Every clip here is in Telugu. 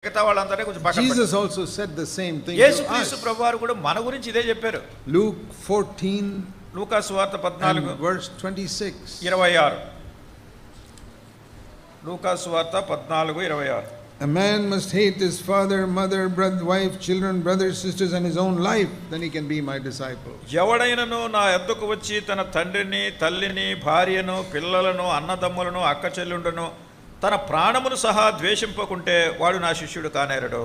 Jesus also said the same thing to us. Luke 14 and verse 26. A man must hate his father, mother, brother, wife, children, brothers, sisters, and his own life, then he can be my disciple. ఎవడైనను నా యొద్దకు వచ్చి తన తండ్రిని, తల్లిని, భార్యను, పిల్లలను, అన్నదమ్ములను, అక్కచెల్లుండును, తన ప్రాణమును సహా ద్వేషింపకుంటే వాడు నా శిష్యుడు కానేరడు.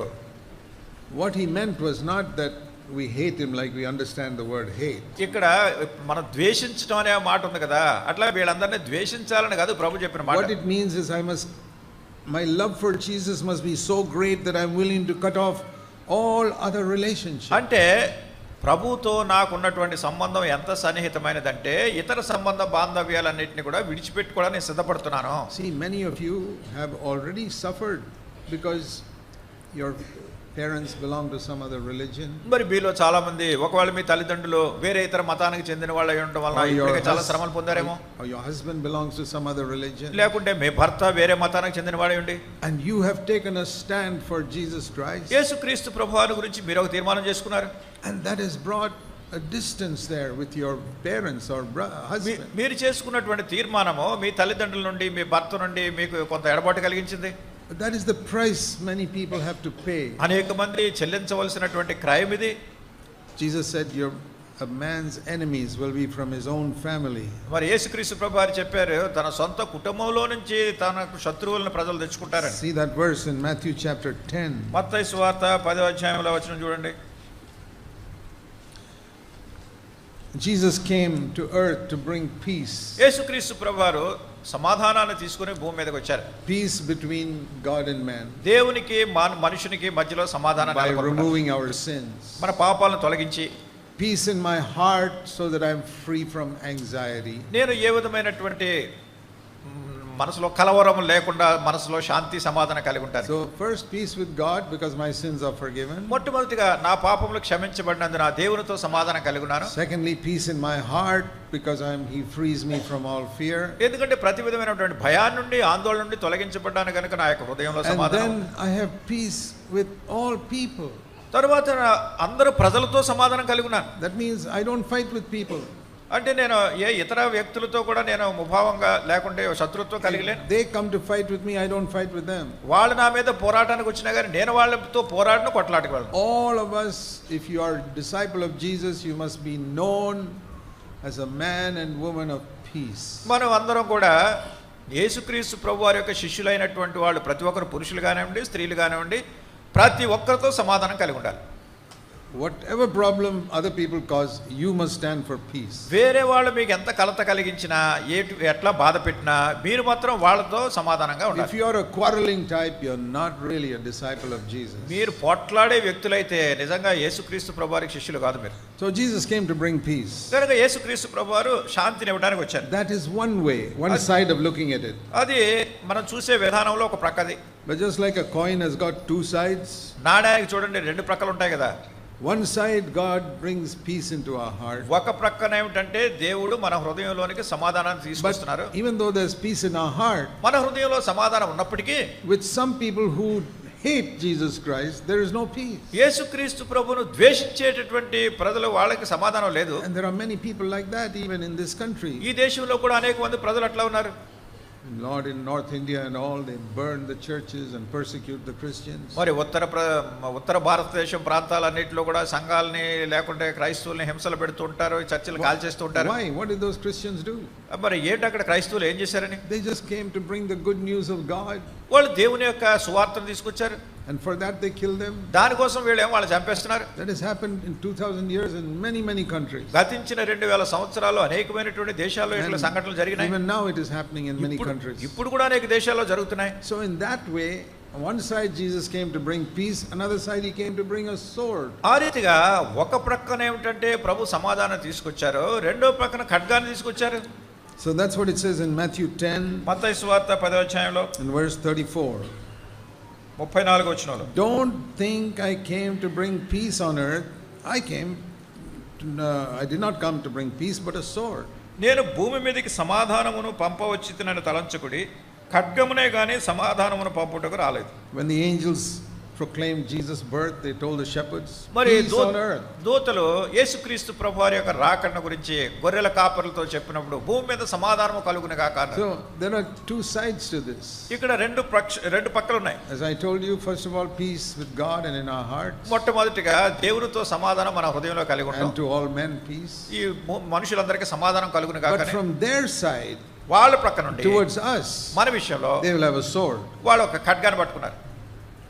What he meant was not that we hate him like we understand the word hate. ఇక్కడ మనం ద్వేషించడం అనే మాట ఉంది కదా, అట్లా వీళ్ళందరినీ ద్వేషించాలని కాదు ప్రభు చెప్పిన మాట. What it means is my love for Jesus must be so great that I'm willing to cut off all other relationships. అంటే ప్రభుతో నాకు ఉన్నటువంటి సంబంధం ఎంత సన్నిహితమైనదంటే ఇతర సంబంధ బాంధవ్యాలన్నిటిని కూడా విడిచిపెట్టుకోవడానికి సిద్ధపడుతున్నాను. See, many of you have already suffered because your parents belong to some other religion. మరి మీలో చాలా మంది ఒకవేళ మీ తల్లిదండ్రులు వేరే ఇతర మతానికి చెందిన వాళ్ళు అయి ఉండడం వల్ల ఇప్పటికే చాలా శ్రమలు పొందారేమో. Or your husband belongs to some other religion. లేకుంటే మీ భర్త వేరే మతానికి చెందిన వాడై ఉండి. And you have taken a stand for Jesus Christ. యేసుక్రీస్తు ప్రభువారి గురించి మీరు ఒక తీర్మానం చేసుకున్నారు. And that has brought a distance there with your parents or husband. మీరు చేసుకున్నటువంటి తీర్మానము మీ తల్లిదండ్రుల నుండి మీ భర్త నుండి మీకు కొంత ఎడబాటు కలిగించింది. But that is the price many people have to pay. అనేక మంది చెల్లించవలసినటువంటి క్రయం ఇది. Jesus said a man's enemies will be from his own family. మరి యేసుక్రీస్తు ప్రభువారు చెప్పారు తన సొంత కుటుంబంలో నుంచి తనకు శత్రువులను ప్రజలు తెచ్చుకుంటారని. See that verse in Matthew chapter 10. మత్తయి సువార్త 10వ అధ్యాయంలో వచనం చూడండి. Jesus came to earth to bring peace. యేసుక్రీస్తు ప్రభువారు సమాధానాన్ని తీసుకొని భూమి మీదకి వచ్చారు. Peace between God and man. దేవునికి మనుషునికి మధ్యలో సమాధానాన్ని by removing our sins. మన పాపాలను తొలగించి peace in my heart so that I am free from anxiety. నేను ఏ విధమైనటువంటి మనసులో కలవరం లేకుండా మనసులో శాంతి సమాధానం కలిగి ఉంటాను. So first peace with God because my sins are forgiven. మొట్టమొదటిగా నా పాపములు క్షమించబడినందున దేవునితో సమాధానం కలిగి ఉన్నాను. Secondly, peace in my heart because he frees me from all fear. ఎందుకంటే ప్రతి విధమైనటువంటి భయాన్ని నుండి ఆందోళన నుండి తొలగించబడ్డాను కనుక నా యొక్క హృదయంలో సమాధానం. And then I have peace with all people. తరువాత అందరూ ప్రజలతో సమాధానం కలిగి ఉన్నాను. That means I don't fight with people. అంటే నేను ఏ ఇతర వ్యక్తులతో కూడా నేను ముభావంగా లేకుంటే శత్రుత్వం కలిగిలేను. They come to fight with me, I don't fight with them. వాళ్ళు నా మీద పోరాటానికి వచ్చినా కానీ నేను వాళ్ళతో పోరాటను కొట్లాటకు వెళ్ళను. All of us, if you are a disciple of Jesus, you must be known as a man and woman of peace. మనం అందరం కూడా యేసుక్రీస్తు ప్రభువారి యొక్క శిష్యులైనటువంటి వాళ్ళు ప్రతి ఒక్కరు పురుషులు కానివ్వండి స్త్రీలు కానివ్వండి ప్రతి ఒక్కరితో సమాధానం కలిగి ఉండాలి. Whatever problem other people cause, you must stand for peace. వేరే వాళ్ళు మీకు ఎంత కలత కలిగించినా ఎట్లా బాధ పెట్టినా మీరు మాత్రం వాళ్ళతో సమాధానంగా ఉండాలి. If you are a quarreling type, you are not really a disciple of Jesus. మీరు పోట్లాడే వ్యక్తులైతే నిజంగా యేసుక్రీస్తు ప్రభువారికి శిష్యులు కాదు మీరు. So Jesus came to bring peace. కనుక యేసుక్రీస్తు ప్రభువారు శాంతిని ఇవ్వడానికి వచ్చారు. That is one way, one side of looking at it. అది మనం చూసే విధానంలో ఒక ప్రక్కది. But just like a coin has got two sides, నాణానికి చూడండి రెండు ప్రక్కలు ఉంటాయి కదా. one side God brings peace into our heart. ఒక ప్రక్కన ఏమిటంటే దేవుడు మన హృదయంలోనికి సమాధానాన్ని తీసుకొస్తున్నారు. Even though there's peace in our heart, మన హృదయంలో సమాధానం ఉన్నప్పటికీ with some people who hate Jesus Christ, there is no peace. యేసుక్రీస్తు ప్రభువును ద్వేషించేటటువంటి ప్రజలు వాళ్ళకి సమాధానం లేదు. And there are many people like that even in this country. ఈ దేశంలో కూడా అనేక మంది ప్రజలు అట్లా ఉన్నారు. Lord, in North India and all, they burn the churches and persecute the Christians. మరి ఉత్తర భారతదేశం ప్రాంతాలన్నిటిలో కూడా సంఘాలని లేకుంటే క్రైస్తవుల్ని హింసలు పెడుతూ ఉంటారు, చర్చిలు కాల్చేస్తూ ఉంటారు. Why? What did those Christians do? మరి ఏంటి అక్కడ క్రైస్తవులు ఏం చేశారని? They just came to bring the good news of God. వాళ్ళు దేవుని యొక్క సువార్తను తీసుకొచ్చారు. And for that they killed them. దానికోసం వీళ్ళేమో వాళ్ళు చంపేస్తున్నారు. That has happened in 2000 years in many countries. గతించిన 2000 సంవత్సరాల్లో అనేకమైనటువంటి దేశాల్లో ఇట్లా సంఘటనలు జరిగినాయి. Even now it is happening in many countries. ఇప్పుడు కూడా అనేక దేశాల్లో జరుగుతున్నాయి. So in that way, one side Jesus came to bring peace, another side he came to bring a sword. ఆ రీతిగా ఒక ప్రక్కన ఏమిటంటే ప్రభు సమాధానం తీసుకొచ్చారు, రెండో ప్రక్కన ఖడ్గాన్ని తీసుకొచ్చారు. So that's what it says in Matthew 10. మత్తయి సువార్త 10వ అధ్యాయంలో in verse 34. 34వ వచనంలో Don't think I came to bring peace on earth. I did not come to bring peace but a sword. నేను భూమి మీదకి సమాధానమును పంపవచ్చితినని తలంచుకుడి, ఖడ్గమునే గాని సమాధానమును పంపుటకు రాలేదు. When the angels proclaimed Jesus' birth, they told the shepherds, మరి peace on earth. దూతలు యేసుక్రీస్తు ప్రభువారి యొక్క రాకడను గురించి గొర్రెల కాపరులతో చెప్పినప్పుడు భూమి మీద సమాధానము కలుగును గాక అన్నారు. So there are two sides to this. ఇక్కడ రెండు పక్కలు ఉన్నాయి. As I told you, first of all, peace with God and in our hearts. మొట్టమొదటిగా దేవునితో సమాధానం మన హృదయంలో కలిగి ఉంటాం. And to all men peace. ఈ మనుషులందరికీ సమాధానం కలుగును గాక. But from their side, వాళ్ళ ప్రక్క నుండి towards us, మన విషయంలో they will have a sword. వాళ్ళు ఒక ఖడ్గాన్ని పట్టుకున్నారు.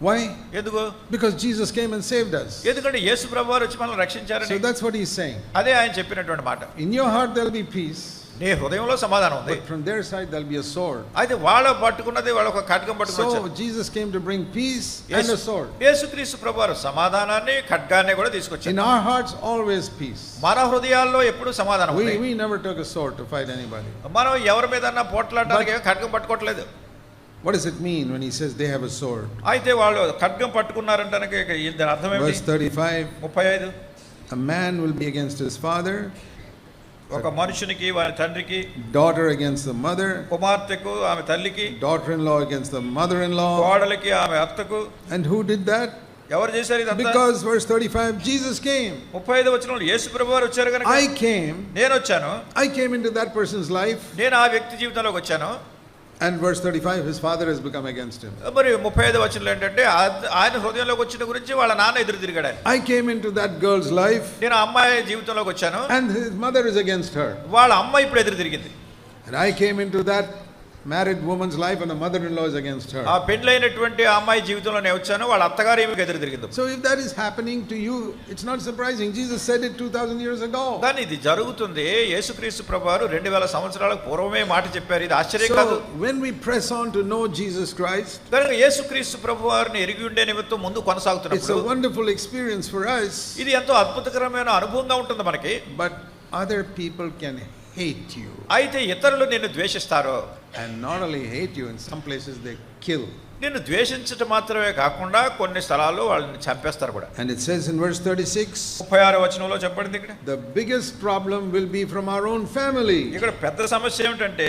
Why? ఎందుకు? Because Jesus came and saved us. ఎందుకంటే యేసు ప్రభువారు వచ్చి మనల్ని రక్షించారని. So that's what he's saying. అదే ఆయన చెప్పినటువంటి మాట. In your heart there will be peace. నీ హృదయంలో సమాధానం ఉంది. But from their side there will be a sword. అయితే వాళ్ళ పట్టుకున్నది వాళ్ళ ఒక ఖడ్గం పట్టుకొచ్చారు. So Jesus came to bring peace and a sword. యేసుక్రీస్తు ప్రభువారు సమాధానాన్ని ఖడ్గాన్ని కూడా తీసుకొచ్చారు. In our hearts always peace. మన హృదయాల్లో ఎప్పుడు సమాధానం ఉంది. We never took a sword to fight anybody. మనం ఎవరి మీదన్నా పోట్లాడడానికి ఖడ్గం పట్టుకోవట్లేదు. What does it mean when he says they have a sword? అయితే వాళ్ళు ఖడ్గం పట్టుకున్నారంటానికి దీని అర్థం ఏంటి? Verse 35. A man will be against his father. ఒక మనుషునికి వారి తండ్రికి, daughter against the mother, కుమార్తెకు ఆమె తల్లికి, daughter-in-law against the mother-in-law, కోడలికి ఆమె అత్తకు. And who did that? ఎవరు చేశారు ఇదంతా? Because verse 35, Jesus came. 35 వచనంలో యేసు ప్రభువారు వచ్చారు కనుక నేను వచ్చాను. I came into that person's life. నేను ఆ వ్యక్తి జీవితంలోకి వచ్చాను. And verse 35, his father has become against him. మరి 35 వచనంలో ఏంటంటే ఆయన హృదయంలోకి వచ్చిన గురించి వాళ్ళ నాన్న ఎదురు తిరిగాడు. I came into that girl's life. నేను అమ్మాయి జీవితంలోకి వచ్చాను. And his mother is against her. వాళ్ళ అమ్మ ఇప్పుడు ఎదురు తిరిగింది. And I came into that married woman's life and the mother-in-law is against her. ఆ పెళ్ళైనటువంటి అమ్మాయి జీవితంలో నేను వచ్చాను, వాళ్ళ అత్తగారు ఈమెకు ఎదురు తిరిగింది. So if that is happening to you, it's not surprising. Jesus said it 2000 years ago. కానీ ఇది జరుగుతుంది. యేసుక్రీస్తు ప్రభువారు 2000 సంవత్సరాలకు పూర్వమే మాట చెప్పారు. ఇది ఆశ్చర్యం కాదు. So when we press on to know Jesus Christ, కనుక యేసుక్రీస్తు ప్రభువారిని ఎరిగి ఉండే నిమిత్తం ముందు కొనసాగుతున్నప్పుడు it's a wonderful experience for us. ఇది ఎంతో అద్భుతకరమైన అనుభవంగా ఉంటుంది మనకి. But other people can hate you. అయితే ఇతరులు నిన్ను ద్వేషిస్తారు. And not only hate you, in some places they kill. నిన్ను ద్వేషించటం మాత్రమే కాకుండా కొన్ని స్థలాల్లో వాళ్ళని చంపేస్తారు కూడా. And it says in verse 36, 36వ వచనంలో చెప్పబడింది ఇక్కడ. The biggest problem will be from our own family. ఇక్కడ పెద్ద సమస్య ఏమిటంటే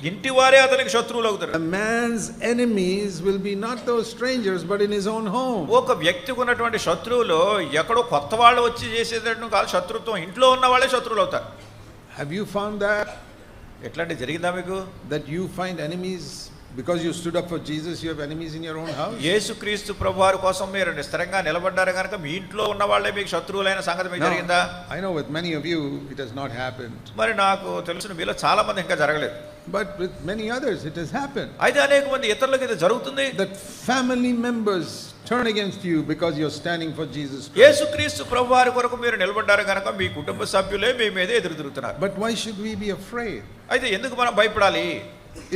ఇంటి వారే అతనికి శత్రువులు అవుతారు. A man's enemies will be not those strangers but in his own home. ఒక వ్యక్తికి ఉన్నటువంటి శత్రువులు ఎక్కడో కొత్త వాళ్ళు వచ్చి చేసేటట్టు కాదు, శత్రుత్వం ఇంట్లో ఉన్న వాళ్ళే శత్రువులు అవుతారు. Have you found that? ఎట్లాంటి జరిగిందా మీకు? That you find enemies because you stood up for Jesus, you have enemies in your own house? యేసుక్రీస్తు ప్రభువారి కోసం మీరు స్థిరంగా నిలబడ్డారు కనుక మీ ఇంట్లో ఉన్న వాళ్ళే మీకు శత్రువులైన సంగతి మీకు జరిగిందా? I know with many of you it has not happened. మరి నాకు తెలిసిన మీలో చాలా మంది ఇంకా జరగలేదు. But with many others it has happened. అయితే అనేక మంది ఇతరులకు ఇది జరుగుతుంది. That family members turn against you because you're standing for Jesus Christ. యేసుక్రీస్తు ప్రభువారి కొరకు మీరు నిలబడ్డారు కనుక మీ కుటుంబ సభ్యులే మీ మీదే ఎదురు తిరుగుతున్నారు. But why should we be afraid? అయితే ఎందుకు మనం భయపడాలి?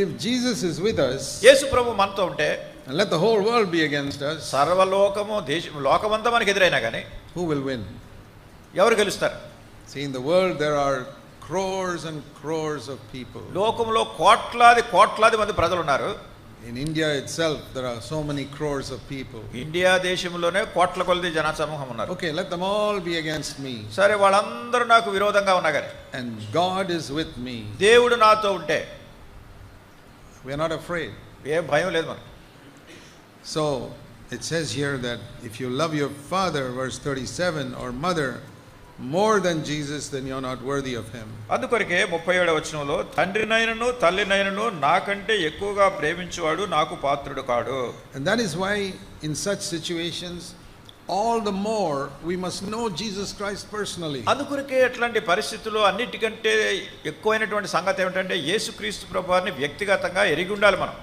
If Jesus is with us, యేసు ప్రభు మనతో ఉంటే, and let the whole world be against us, సర్వలోకము లోకమంతా మనకు ఎదురైనా కానీ who will win? ఎవరు గెలుస్తారు? See, in the world there are crores and crores of people. లోకంలో కోట్లాది మంది ప్రజలు ఉన్నారు. In India itself there are so many crores of people. India దేశంలోనే కోట్ల కొలది జన సమూహం ఉన్నారు. Okay, let them all be against me. సరే, వాళ్ళందరూ నాకు విరోధంగా ఉన్నా కానీ And God is with me. దేవుడు నాతో ఉంటే We are not afraid. ఏం భయం లేదు మనకు. So it says here that if you love your father, verse 37, or mother more than Jesus, then you're not worthy of him. అందుకొరకే 37వ వచనంలో తండ్రినైనను తల్లినైనను నాకంటే ఎక్కువగా ప్రేమించువాడు నాకు పాత్రుడు కాడు. And that is why in such situations all the more we must know Jesus Christ personally. అందుకొరకే అట్లాంటి పరిస్థితుల్లో అన్నిటికంటే ఎక్కువైనటువంటి సంగతి ఏమిటంటే యేసుక్రీస్తు ప్రభువారిని వ్యక్తిగతంగా ఎరిగి ఉండాలి మనం.